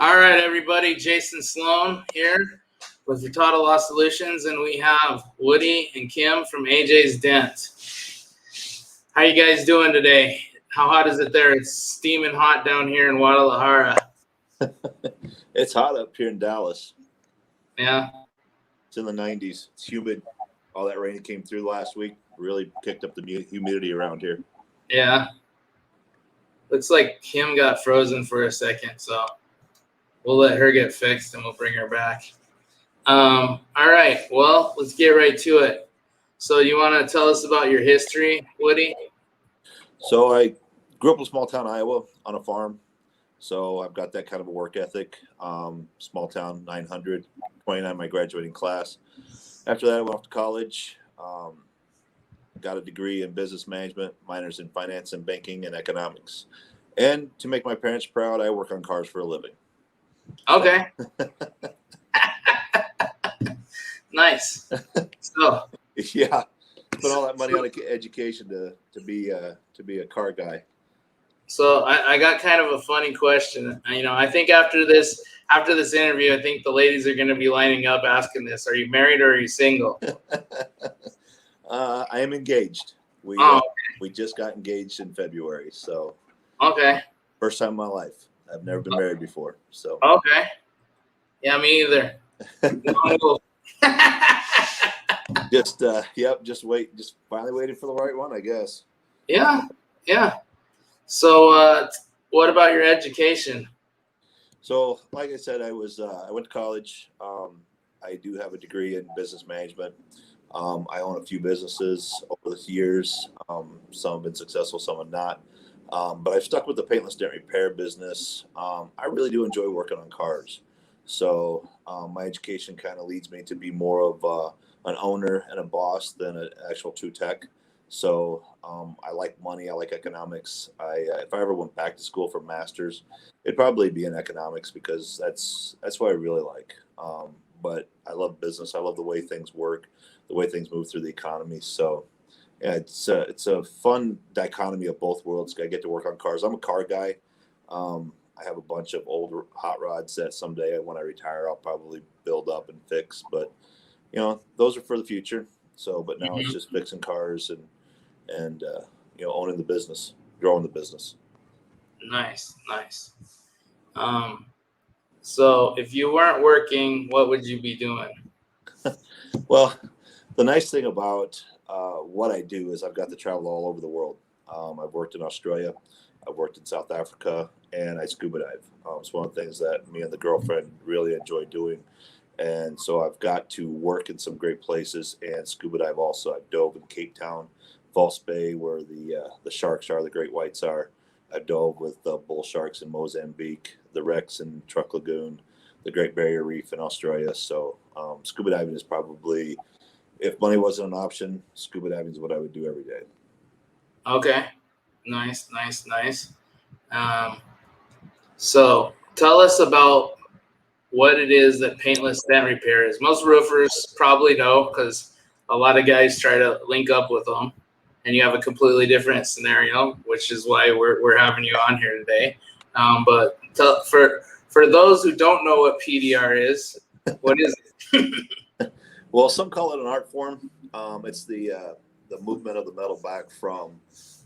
All right, everybody. Jason Sloan here with Furtado Law Solutions, and we have Woody and Kim from AJ's Dent. How you guys doing today? How hot is it there? It's steaming hot down here in Guadalajara. It's hot up here in Dallas. Yeah. It's in the 90s. It's humid. All that rain that came through last week really kicked up the humidity around here. Yeah. Looks like Kim got frozen for a second, so we'll let her get fixed and we'll bring her back. All right. Well, let's get right to it. So you want to tell us about your history, Woody? So I grew up in small town Iowa on a farm. So I've got that kind of a work ethic. Small town, 900, 29 my graduating class. After that, I went off to college, got a degree in business management, minors in finance and banking and economics. And to make my parents proud, I work on cars for a living. Okay. Nice. So yeah, put all that money on education to be a car guy. So I got kind of a funny question. I think after this interview, I think the ladies are going to be lining up asking this: are you married or are you single? I am engaged. We just got engaged in February, so okay. First time in my life. I've never been married before, so okay. Yeah, me either. Just finally waiting for the right one, I guess. Yeah. So, what about your education? So, like I said, I went to college. I do have a degree in business management. I own a few businesses over the years. Some have been successful, some have not. But I've stuck with the paintless dent repair business. I really do enjoy working on cars. So my education kind of leads me to be more of an owner and a boss than an actual true tech. So I like money. I like economics. If I ever went back to school for masters, it'd probably be in economics because that's what I really like. But I love business. I love the way things work, the way things move through the economy. So yeah, it's a fun dichotomy of both worlds. I get to work on cars. I'm a car guy. I have a bunch of old hot rods that someday when I retire, I'll probably build up and fix. But those are for the future. So, but now it's just fixing cars and owning the business, growing the business. Nice. So if you weren't working, what would you be doing? Well, the nice thing about what I do is I've got to travel all over the world. I've worked in Australia, I've worked in South Africa, and I scuba dive. It's one of the things that me and the girlfriend really enjoy doing. And so I've got to work in some great places and scuba dive also. I've dove in Cape Town, False Bay, where the sharks are, the great whites are. I dove with bull sharks in Mozambique, the wrecks in Truck Lagoon, the Great Barrier Reef in Australia. So scuba diving is probably, if money wasn't an option, scuba diving is what I would do every day. Okay. Nice. So tell us about what it is that paintless dent repair is. Most roofers probably know because a lot of guys try to link up with them, and you have a completely different scenario, which is why we're having you on here today. But for those who don't know what PDR is, what is it? Well, some call it an art form. It's the movement of the metal back from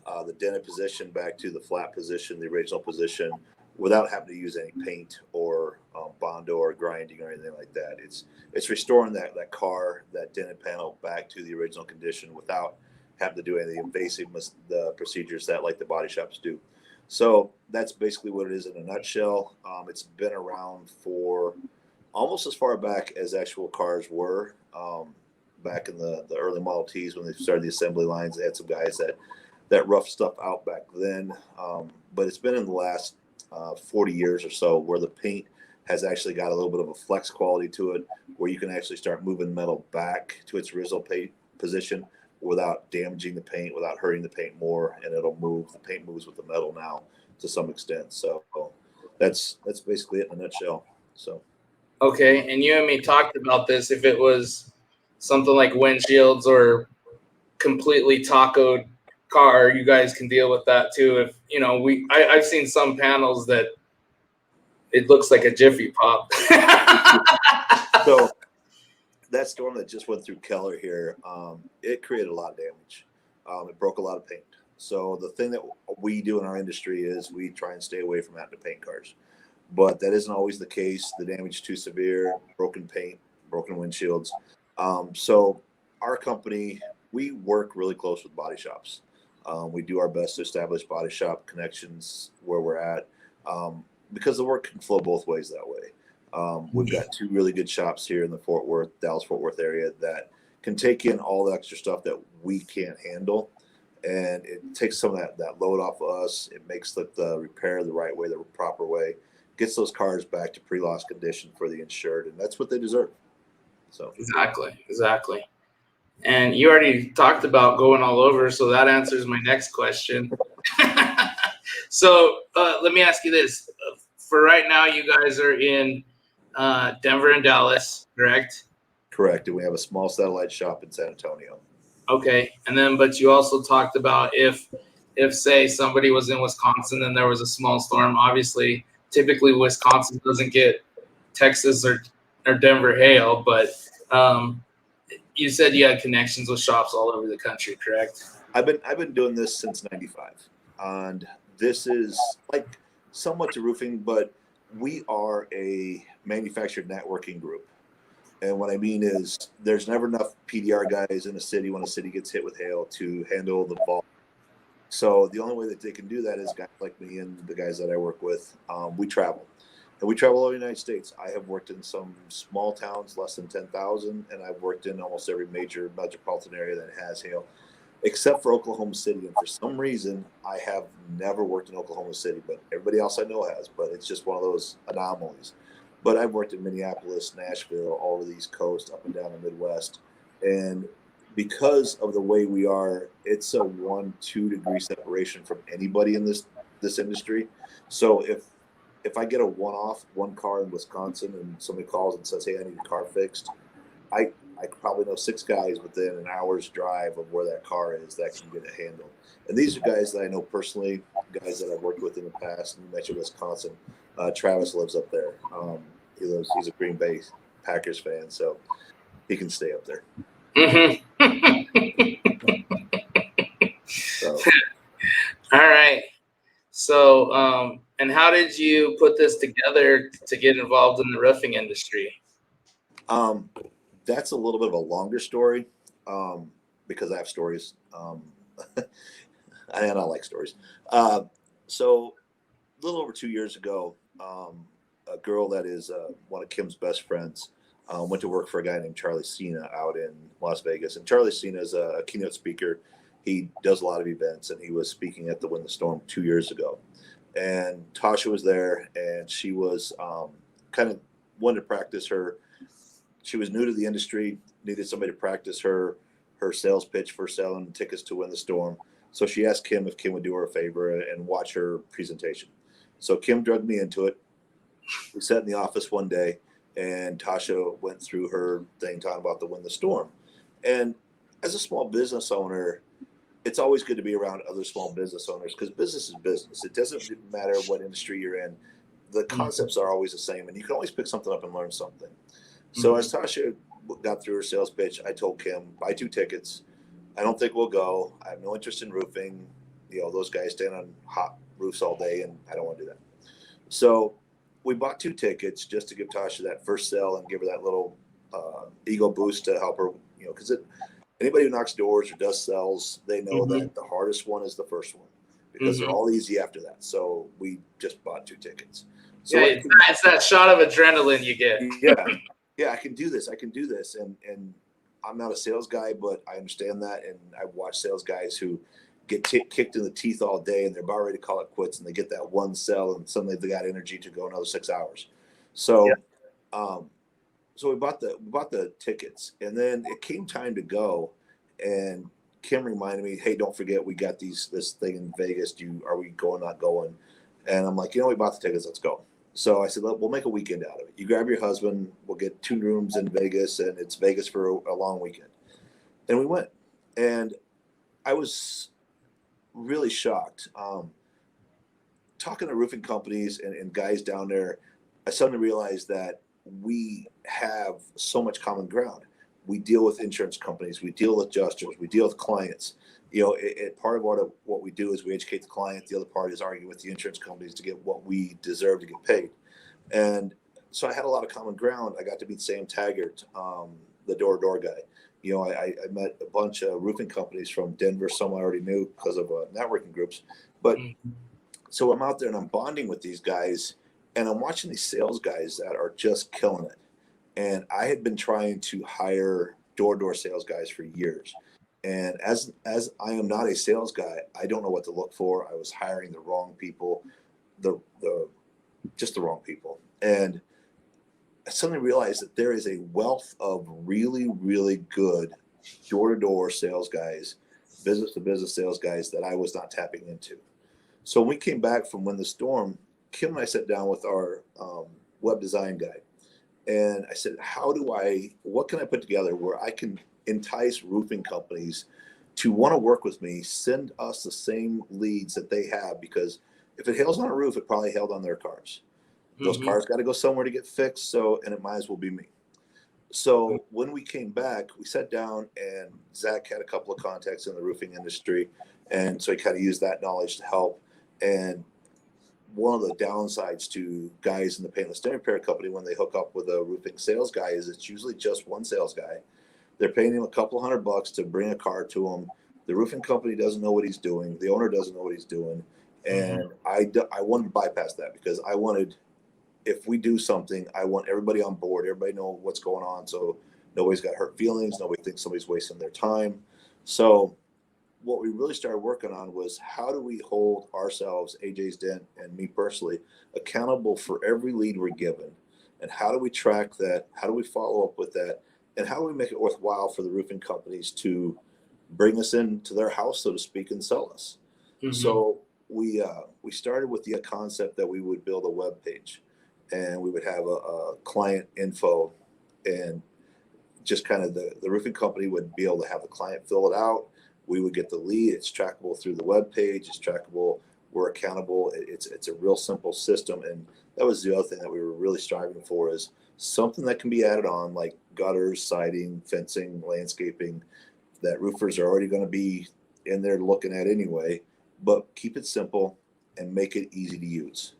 the dented position back to the flat position, the original position, without having to use any paint or Bondo or grinding or anything like that. It's restoring that car, that dented panel back to the original condition without having to do any of the invasive procedures that like the body shops do. So that's basically what it is in a nutshell. It's been around for almost as far back as actual cars were. Back in the early Model Ts when they started the assembly lines, they had some guys that roughed stuff out back then. But it's been in the last 40 years or so where the paint has actually got a little bit of a flex quality to it, where you can actually start moving metal back to its original paint position without damaging the paint, without hurting the paint more, and it'll move. The paint moves with the metal now to some extent. So that's basically it in a nutshell. So. Okay, and you and me talked about this. If it was something like windshields or completely tacoed car, you guys can deal with that too. If I've seen some panels that it looks like a Jiffy Pop. So that storm that just went through Keller here, it created a lot of damage. It broke a lot of paint. So the thing that we do in our industry is we try and stay away from having to paint cars. But that isn't always the case. The damage is too severe, broken paint, broken windshields. So our company, we work really close with body shops. We do our best to establish body shop connections where we're at, because the work can flow both ways that way. We've got two really good shops here in the Dallas-Fort Worth area that can take in all the extra stuff that we can't handle. And it takes some of that load off of us. It makes the repair the right way, the proper way, gets those cars back to pre-loss condition for the insured, and that's what they deserve. So Exactly. And you already talked about going all over, so that answers my next question. So let me ask you this. For right now, you guys are in Denver and Dallas, correct? Correct. And we have a small satellite shop in San Antonio. Okay. And then, but you also talked about if say somebody was in Wisconsin and there was a small storm, obviously, typically Wisconsin doesn't get Texas or Denver hail, but you said you had connections with shops all over the country, correct? I've been doing this since '95, and this is like somewhat to roofing, but we are a manufactured networking group. And what I mean is there's never enough PDR guys in a city when a city gets hit with hail to handle the volume. So the only way that they can do that is guys like me and the guys that I work with. We travel. And we travel all over the United States. I have worked in some small towns, less than 10,000, and I've worked in almost every major metropolitan area that has hail, except for Oklahoma City. And for some reason, I have never worked in Oklahoma City, but everybody else I know has. But it's just one of those anomalies. But I've worked in Minneapolis, Nashville, all over the East Coast, up and down the Midwest. And because of the way we are, it's a 1-2 degree separation from anybody in this industry. So if I get a one car in Wisconsin and somebody calls and says, hey, I need a car fixed, I probably know 6 guys within an hour's drive of where that car is that can get it handled. And these are guys that I know personally, guys that I've worked with in the past. And you mentioned Wisconsin. Travis lives up there. He's a Green Bay Packers fan, so he can stay up there. So. All right. So, and how did you put this together to get involved in the roofing industry? That's a little bit of a longer story, because I have stories. And I like stories. So a little over 2 years ago, a girl that is one of Kim's best friends went to work for a guy named Charlie Cena out in Las Vegas. And Charlie Cena is a keynote speaker. He does a lot of events, and he was speaking at the Win the Storm 2 years ago. And Tasha was there, and she was kind of wanted to practice her. She was new to the industry, needed somebody to practice her sales pitch for selling tickets to Win the Storm. So she asked Kim if Kim would do her a favor and watch her presentation. So Kim drugged me into it. We sat in the office one day, and Tasha went through her thing talking about the Win the Storm. And as a small business owner, it's always good to be around other small business owners, because business is business. It doesn't matter what industry you're in. The concepts are always the same, and you can always pick something up and learn something. So as Tasha got through her sales pitch, I told Kim, buy 2 tickets. I don't think we'll go. I have no interest in roofing. Those guys stand on hot roofs all day, and I don't want to do that. So we bought 2 tickets just to give Tasha that first sell and give her that little ego boost to help her, because anybody who knocks doors or does sales, they know that the hardest one is the first one, because they're all easy after that. So we just bought 2 tickets. So yeah, it's that shot of adrenaline you get. Yeah, I can do this. And I'm not a sales guy, but I understand that. And I watch sales guys who get kicked in the teeth all day, and they're about ready to call it quits, and they get that one sell, and suddenly they got energy to go another 6 hours. So, so we bought the tickets, and then it came time to go, and Kim reminded me, hey, don't forget, we got this thing in Vegas. Are we going, not going? And I'm like, we bought the tickets. Let's go. So I said, we'll make a weekend out of it. You grab your husband. We'll get 2 rooms in Vegas, and it's Vegas for a long weekend. And we went. And I was really shocked. Talking to roofing companies and guys down there, I suddenly realized that we have so much common ground. We deal with insurance companies, we deal with adjusters, we deal with clients. Part of what we do is we educate the client. The other part is argue with the insurance companies to get what we deserve to get paid. And so I had a lot of common ground. I got to meet Sam Taggart, the door-to-door guy. I met a bunch of roofing companies from Denver, some I already knew because of networking groups. But so I'm out there and I'm bonding with these guys, and I'm watching these sales guys that are just killing it. And I had been trying to hire door-to-door sales guys for years. And as I am not a sales guy, I don't know what to look for. I was hiring the wrong people, just the wrong people. And I suddenly realized that there is a wealth of really, really good door-to-door sales guys, business-to-business sales guys that I was not tapping into. So when we came back from When the Storm, Kim and I sat down with our web design guy. And I said, what can I put together where I can entice roofing companies to want to work with me, send us the same leads that they have? Because if it hails on a roof, it probably hailed on their cars. Those cars got to go somewhere to get fixed. And it might as well be me. So when we came back, we sat down, and Zach had a couple of contacts in the roofing industry. And so he kind of used that knowledge to help. And one of the downsides to guys in the paintless dent repair company when they hook up with a roofing sales guy is it's usually just one sales guy. They're paying him a couple $100 to bring a car to him. The roofing company doesn't know what he's doing. The owner doesn't know what he's doing. And I wanted to bypass that, because I wanted, if we do something, I want everybody on board. Everybody know what's going on, so nobody's got hurt feelings. Nobody thinks somebody's wasting their time. So what we really started working on was, how do we hold ourselves, AJ's Dent and me personally, accountable for every lead we're given? And how do we track that? How do we follow up with that? And how do we make it worthwhile for the roofing companies to bring us into their house, so to speak, and sell us? So we started with the concept that we would build a web page, and we would have a client info, and just kind of the roofing company would be able to have the client fill it out. We would get the lead. It's trackable through the web page. It's trackable. We're accountable. It's a real simple system. And that was the other thing that we were really striving for, is something that can be added on, like gutters, siding, fencing, landscaping, that roofers are already going to be in there looking at anyway, but keep it simple and make it easy to use.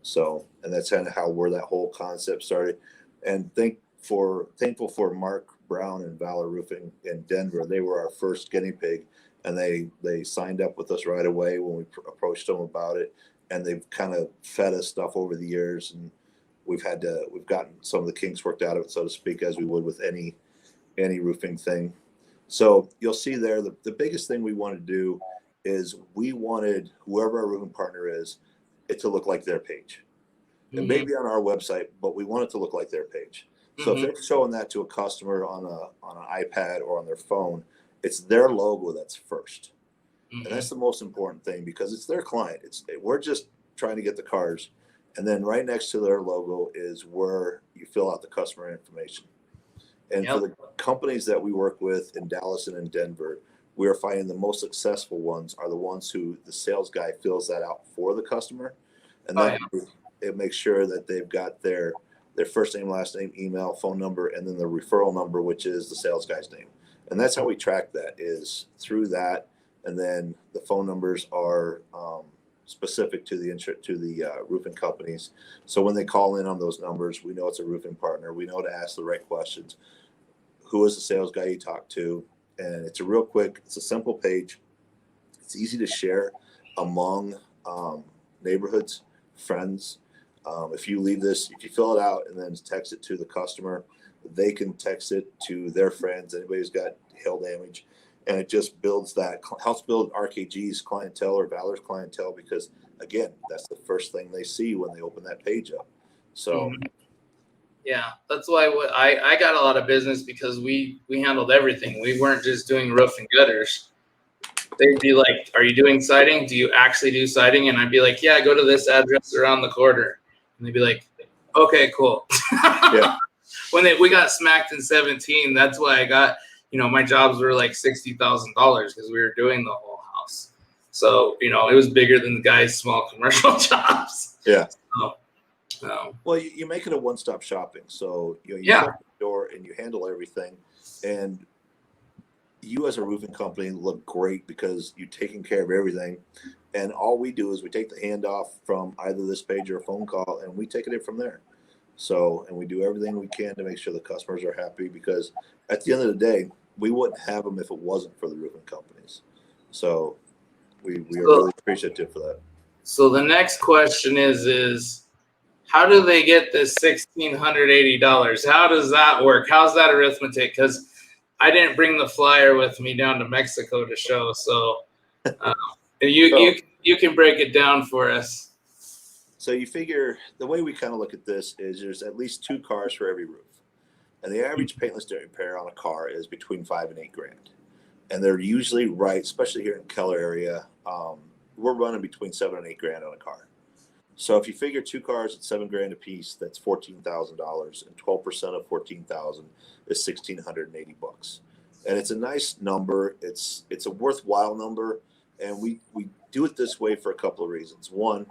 So, and that's kind of where that whole concept started. And thankful for Mark Brown and Valor Roofing in Denver. They were our first guinea pig, and they signed up with us right away when we approached them about it. And they've kind of fed us stuff over the years, and we've gotten some of the kinks worked out of it, so to speak, as we would with any roofing thing. So you'll see there, the biggest thing we wanted to do is we wanted whoever our roofing partner is, it to look like their page. And maybe on our website, but we want it to look like their page. So if they're showing that to a customer on an iPad or on their phone, it's their logo that's first. And that's the most important thing, because it's their client. We're just trying to get the cars. And then right next to their logo is where you fill out the customer information. And for the companies that we work with in Dallas and in Denver, we are finding the most successful ones are the ones who the sales guy fills that out for the customer. And then it makes sure that they've got their first name, last name, email, phone number, and then the referral number, which is the sales guy's name. And that's how we track that, is through that. And then the phone numbers are specific to the roofing companies. So when they call in on those numbers, we know it's a roofing partner. We know to ask the right questions. Who is the sales guy you talk to? And it's it's a simple page. It's easy to share among neighborhoods, friends. If you fill it out and then text it to the customer, they can text it to their friends, anybody who's got hail damage. And it just helps build RKG's clientele or Valor's clientele, because again, that's the first thing they see when they open that page up. So yeah, that's why I got a lot of business, because we handled everything. We weren't just doing roof and gutters. They'd be like, "Are you doing siding? Do you actually do siding?" And I'd be like, "Yeah, go to this address around the corner." And they'd be like, "Okay, cool." Yeah. When we got smacked in 2017, that's why I got, my jobs were like $60,000, because we were doing the whole house. So, it was bigger than the guy's small commercial jobs. Yeah. So Well, you make it a one-stop shopping. So, you yeah. shut the door and you handle everything. And you as a roofing company look great because you're taking care of everything. And all we do is we take the handoff from either this page or a phone call and we take it in from there. So, and we do everything we can to make sure the customers are happy because at the end of the day, we wouldn't have them if it wasn't for the roofing companies. So we are really appreciative for that. So the next question is how do they get this $1,680? How does that work? How's that arithmetic? Because I didn't bring the flyer with me down to Mexico to show. So you can break it down for us. So you figure the way we kind of look at this is there's at least 2 cars for every roof. And the average paintless dent repair on a car is between $5,000 and $8,000. And they're usually right, especially here in Keller area. We're running between $7,000 and $8,000 on a car. So if you figure 2 cars at $7,000 a piece, that's $14,000, and 12% of $14,000 is $1,680. And it's a nice number. It's a worthwhile number, and we do it this way for a couple of reasons. One,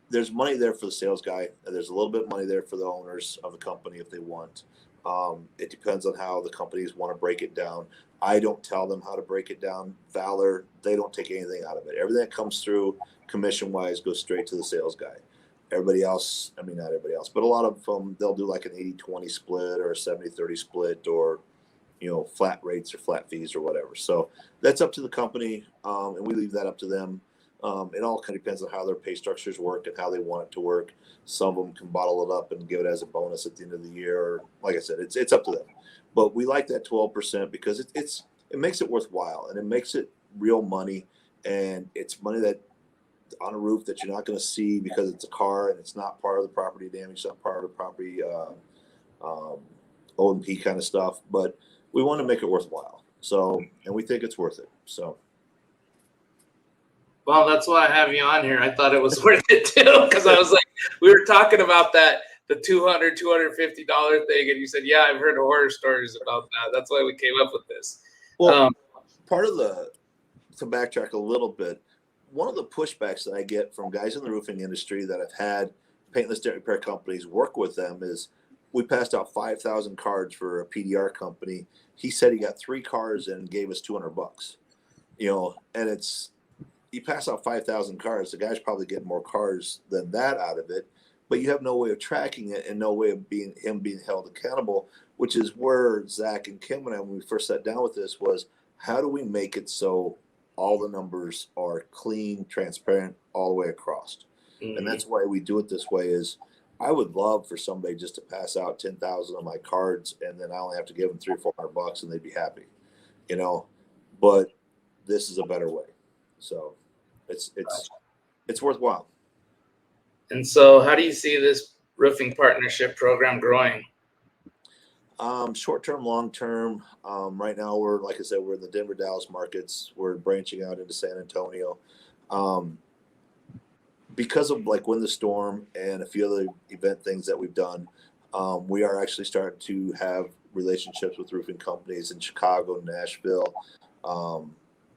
there's money there for the sales guy, and there's a little bit of money there for the owners of the company if they want. It depends on how the companies want to break it down. I don't tell them how to break it down. Valor, they don't take anything out of it. Everything that comes through commission-wise goes straight to the sales guy. Everybody else, I mean, not everybody else, but a lot of them, they'll do like an 80-20 split or a 70-30 split or, flat rates or flat fees or whatever. So that's up to the company, and we leave that up to them. It all kind of depends on how their pay structures work and how they want it to work. Some of them can bottle it up and give it as a bonus at the end of the year. Or, like I said, it's up to them. But we like that 12% because it makes it worthwhile and it makes it real money. And it's money that on a roof that you're not going to see because it's a car and it's not part of the property damage, not part of the property O&P kind of stuff. But we want to make it worthwhile. So, and we think it's worth it. So. Well, that's why I have you on here. I thought it was worth it too, because I was like, we were talking about that, the $250 thing, and you said, yeah, I've heard horror stories about that. That's why we came up with this. Well, part of to backtrack a little bit, one of the pushbacks that I get from guys in the roofing industry that have had paintless dent repair companies work with them is we passed out 5,000 cards for a PDR company. He said he got 3 cars and gave us $200, and it's, you pass out 5,000 cars, the guy's probably getting more cars than that out of it, but you have no way of tracking it and no way of being held accountable, which is where Zach and Kim and I, when we first sat down with this, was how do we make it so all the numbers are clean, transparent all the way across? Mm-hmm. And that's why we do it this way is I would love for somebody just to pass out 10,000 of my cards and then I only have to give them $300 or $400 and they'd be happy, but this is a better way. So it's worthwhile. And so how do you see this roofing partnership program growing? Short term, long term. Right now we're, like I said, we're in the Denver, Dallas markets. We're branching out into San Antonio. Because of like Win the Storm and a few other event things that we've done, we are actually starting to have relationships with roofing companies in Chicago, Nashville,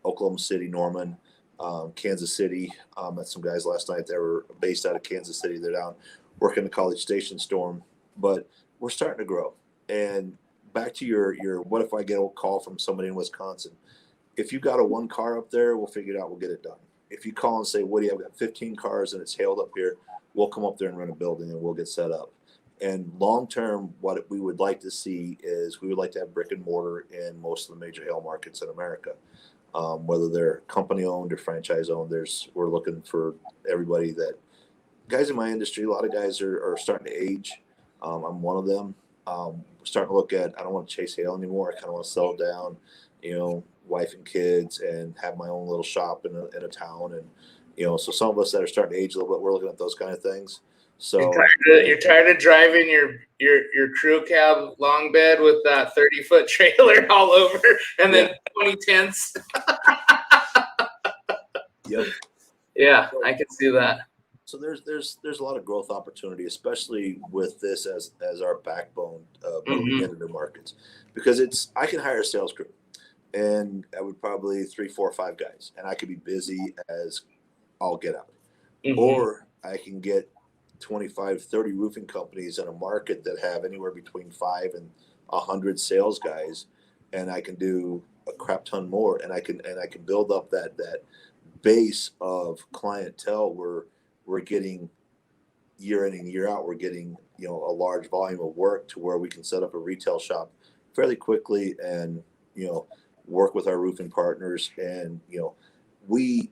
Oklahoma City, Norman, Kansas City. Met some guys last night that were based out of Kansas City. They're down working the College Station storm, but we're starting to grow. And back to your what if I get a call from somebody in Wisconsin? If you got a 1 car up there, we'll figure it out. We'll get it done. If you call and say, Woody, I've got 15 cars and it's hailed up here, we'll come up there and rent a building and we'll get set up. And long term, what we would like to see is we would like to have brick and mortar in most of the major hail markets in America. Whether they're company owned or franchise owned, we're looking for everybody that guys in my industry. A lot of guys are starting to age. I'm one of them. Starting to look at, I don't want to chase hail anymore. I kind of want to settle down, wife and kids and have my own little shop in a town. And, so some of us that are starting to age a little bit, we're looking at those kind of things. So you're tired of driving your crew cab long bed with that 30-foot trailer all over and then 20 tents. Yep. Yeah, I can see that. So there's a lot of growth opportunity, especially with this as our backbone moving into new markets, because I can hire a sales crew, and I would probably 3, 4, 5 guys, and I could be busy as all get out, or I can get 25, 30 roofing companies in a market that have anywhere between 5 and 100 sales guys, and I can do a crap ton more, and I can build up that base of clientele where we're getting year in and year out, we're getting, you know, a large volume of work to where we can set up a retail shop fairly quickly and, you know, work with our roofing partners. And, you know, we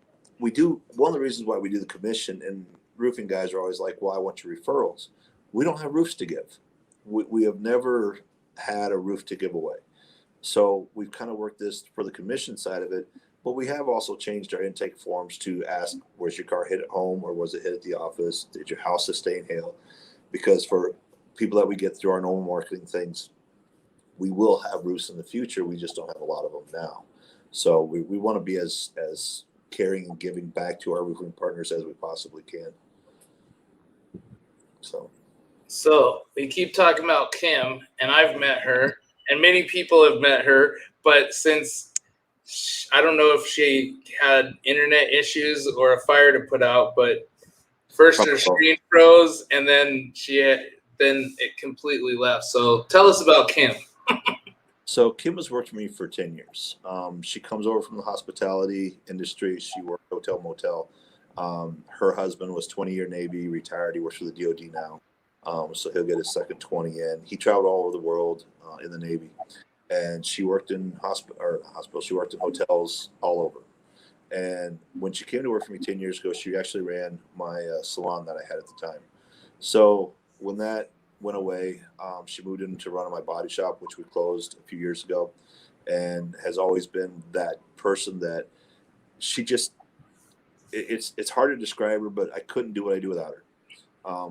do, one of the reasons why we do the commission, and roofing guys are always like, well, I want your referrals. We don't have roofs to give. We have never had a roof to give away. So we've kind of worked this for the commission side of it, but we have also changed our intake forms to ask, was your car hit at home or was it hit at the office? Did your house sustain hail? Because for people that we get through our normal marketing things, we will have roofs in the future. We just don't have a lot of them now. So we want to be as caring and giving back to our roofing partners as we possibly can. So we keep talking about Kim, and I've met her, and many people have met her, but since I don't know if she had internet issues or a fire to put out, but first her screen froze, and then then it completely left. So tell us about Kim. So Kim has worked for me for 10 years. She comes over from the hospitality industry. She worked hotel motel. Her husband was 20-year Navy, retired. He works for the DOD now. So he'll get his second 20 in. He traveled all over the world in the Navy. And she worked in hospital. She worked in hotels all over. And when she came to work for me 10 years ago, she actually ran my salon that I had at the time. So when that went away, she moved into running my body shop, which we closed a few years ago, and has always been that person that she just, it's hard to describe her, but I couldn't do what I do without her.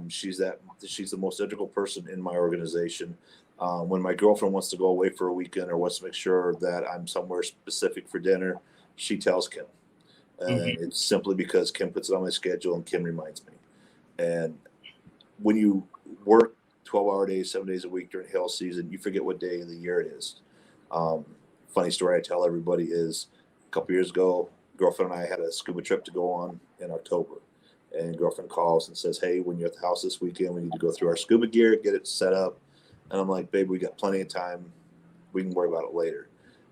She's the most integral person in my organization. When my girlfriend wants to go away for a weekend or wants to make sure that I'm somewhere specific for dinner, she tells Kim. And it's simply because Kim puts it on my schedule and Kim reminds me. And when you work 12-hour days, 7 days a week during hail season, you forget what day of the year it is. Funny story I tell everybody is a couple years ago, girlfriend and I had a scuba trip to go on in October. And girlfriend calls and says, hey, when you're at the house this weekend, we need to go through our scuba gear, get it set up. And I'm like, babe, we got plenty of time. We can worry about it later.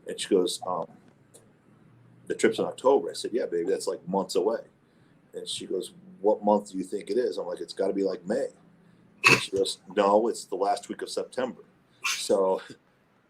And she goes, the trip's in October. I said, yeah, baby, that's like months away. And she goes, what month do you think it is? I'm like, it's got to be like May. And she goes, no, it's the last week of September. So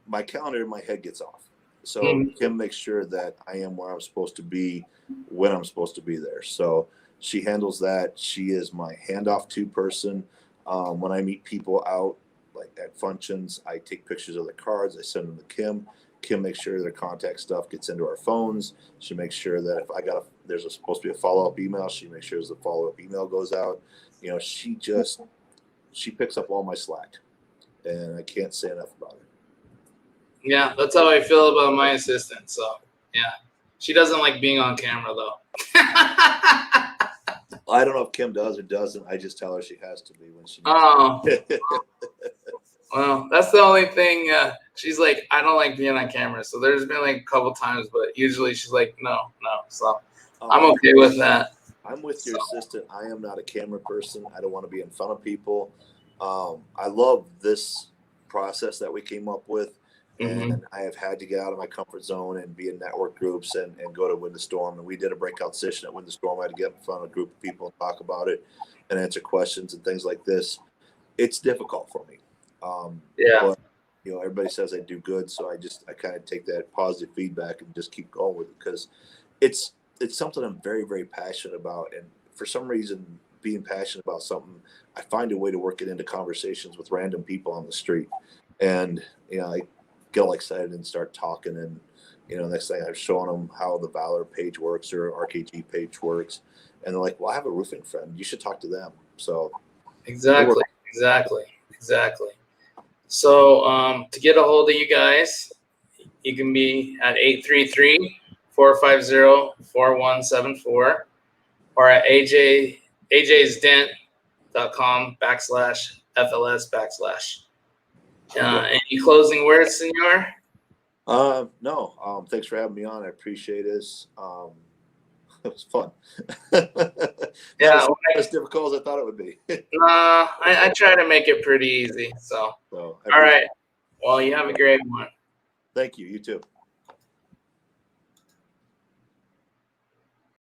my calendar in my head gets off. So Kim makes sure that I am where I'm supposed to be when I'm supposed to be there. So she handles that. She is my handoff to person. When I meet people out, like at functions, I take pictures of the cards. I send them to Kim. Kim makes sure their contact stuff gets into our phones. She makes sure that if there's supposed to be a follow-up email, she makes sure the follow-up email goes out. You know, she picks up all my slack, and I can't say enough about it. Yeah, that's how I feel about my assistant. So yeah, she doesn't like being on camera though. I don't know if Kim does or doesn't. I just tell her she has to be when she. Oh. Well, that's the only thing. She's like, I don't like being on camera. So there's been like a couple times, but usually she's like, no. So I'm okay with that. I'm with your assistant. I am not a camera person. I don't want to be in front of people. I love this process that we came up with. And I have had to get out of my comfort zone and be in network groups and go to Wind the Storm. And we did a breakout session at Wind the Storm. I had to get in front of a group of people and talk about it and answer questions and things like this. It's difficult for me. But, you know, everybody says I do good. So I kind of take that positive feedback and just keep going with it because it's something I'm very, very passionate about. And for some reason, being passionate about something, I find a way to work it into conversations with random people on the street. And, you know, I get all excited and start talking. And, you know, next thing I'm showing them how the Valor page works or RKG page works. And they're like, well, I have a roofing friend. You should talk to them. So Exactly. So to get a hold of you guys, you can be at 833-450-4174 or at ajsdent.com/FLS/. Any closing words, senor? No. Thanks for having me on. I appreciate this. it was fun. Yeah, Not as difficult as I thought it would be. I try to make it pretty easy. So, So all right. Well, you have a great one. Thank you. You too.